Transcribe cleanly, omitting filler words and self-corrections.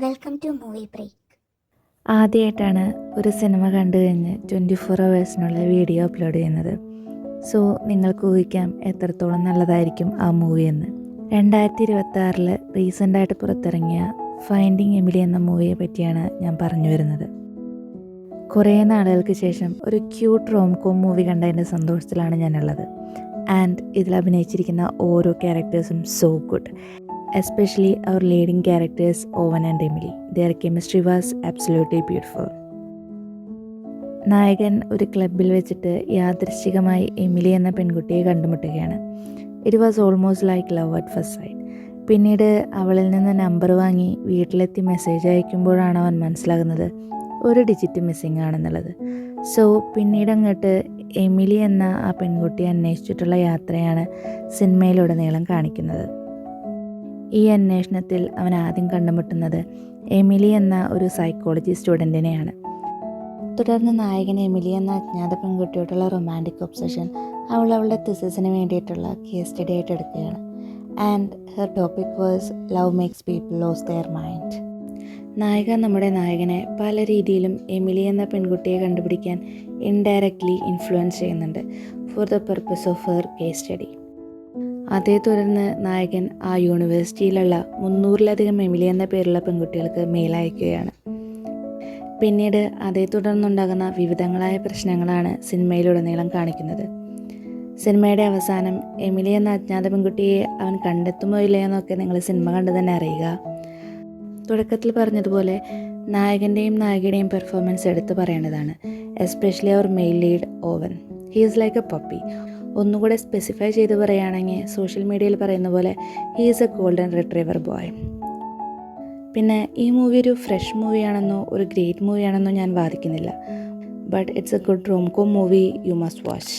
Welcome to movie break. ആദ്യമായിട്ടാണ് ഒരു cinema കണ്ടു കഴിഞ്ഞ് 24 ഹവേഴ്സിനുള്ള വീഡിയോ അപ്ലോഡ് ചെയ്യുന്നത്. സോ നിങ്ങൾക്ക് ഊഹിക്കാം എത്രത്തോളം നല്ലതായിരിക്കും ആ മൂവി എന്ന്. 2026 റീസെൻ്റായിട്ട് പുറത്തിറങ്ങിയ ഫൈൻഡിങ് എമിലി എന്ന മൂവിയെ പറ്റിയാണ് ഞാൻ പറഞ്ഞു വരുന്നത്. കുറേ നാളുകൾക്ക് ശേഷം ഒരു ക്യൂട്ട് റോംകോം മൂവി കണ്ടതിൻ്റെ സന്തോഷത്തിലാണ് ഞാനുള്ളത്. ആൻഡ് ഇതിൽ അഭിനയിച്ചിരിക്കുന്ന ഓരോ ക്യാരക്ടേഴ്സും so good. Especially our leading characters Owen and Emily. Their chemistry was absolutely beautiful. നായകൻ ഒരു ക്ലബിൽ വെച്ചിട്ട് യാദൃശ്ചികമായി എമിലി എന്ന പെൺകുട്ടിയെ കണ്ടുമുട്ടുകയാണ്. It was almost like love at first sight. പിന്നീട് അവളിൽ നിന്ന് നമ്പർ വാങ്ങി വീട്ടിലെത്തി മെസ്സേജ് അയക്കുമ്പോഴാണ് അവൻ മനസ്സിലാകുന്നത് ഒരു ഡിജിറ്റ് മിസ്സിങ് ആണെന്നുള്ളത്. സോ പിന്നീട് അങ്ങോട്ട് എമിലി എന്ന ആ പെൺകുട്ടിയെ അന്വേഷിച്ചിട്ടുള്ള യാത്രയാണ് സിനിമയിലുടനീളം കാണിക്കുന്നത്. ഈ അന്വേഷണത്തിൽ അവൻ ആദ്യം കണ്ടുമുട്ടുന്നത് എമിലി എന്ന ഒരു സൈക്കോളജി സ്റ്റുഡൻറ്റിനെയാണ്. തുടർന്ന് നായകൻ എമിലി എന്ന അജ്ഞാത പെൺകുട്ടിയോടുള്ള റൊമാൻറ്റിക് ഒബ്സഷൻ അവളുടെ തിസിസിന് വേണ്ടിയിട്ടുള്ള കേസ് സ്റ്റഡി ആയിട്ട് എടുക്കുകയാണ്. And her topic was love makes people loss there mind. നായിക നമ്മുടെ നായകനെ പല രീതിയിലും എമിലി എന്ന പെൺകുട്ടിയെ കണ്ടുപിടിക്കാൻ ഇൻഡയറക്റ്റ്ലി ഇൻഫ്ലുവൻസ് ചെയ്യുന്നുണ്ട് for the purpose of her case study. അതേ തുടർന്ന് നായകൻ ആ യൂണിവേഴ്സിറ്റിയിലുള്ള 300-ലധികം എമിലി എന്ന പേരുള്ള പെൺകുട്ടികൾക്ക് മെയിൽ അയക്കുകയാണ്. പിന്നീട് അതേ തുടർന്നുണ്ടാകുന്ന വിവിധങ്ങളായ പ്രശ്നങ്ങളാണ് സിനിമയിലുടനീളം കാണിക്കുന്നത്. സിനിമയുടെ അവസാനം എമിലി എന്ന അജ്ഞാത പെൺകുട്ടിയെ അവൻ കണ്ടെത്തുമോ ഇല്ലയോ എന്നൊക്കെ നിങ്ങൾ സിനിമ കണ്ട് തന്നെ അറിയുക. തുടക്കത്തിൽ പറഞ്ഞതുപോലെ നായകൻ്റെയും നായികയുടെയും പെർഫോമൻസ് എടുത്തു പറയേണ്ടതാണ്. എസ്പെഷ്യലി അവർ male lead Owen. He is like a puppy. ഒന്നുകൂടെ സ്പെസിഫൈ ചെയ്ത് പറയുകയാണെങ്കിൽ സോഷ്യൽ മീഡിയയിൽ പറയുന്ന പോലെ he is a golden retriever boy. പിന്നെ ഈ മൂവി ഒരു ഫ്രഷ് മൂവിയാണെന്നോ ഒരു ഗ്രേറ്റ് മൂവിയാണെന്നോ ഞാൻ വാദിക്കുന്നില്ല. But it's a good romcom movie you must watch.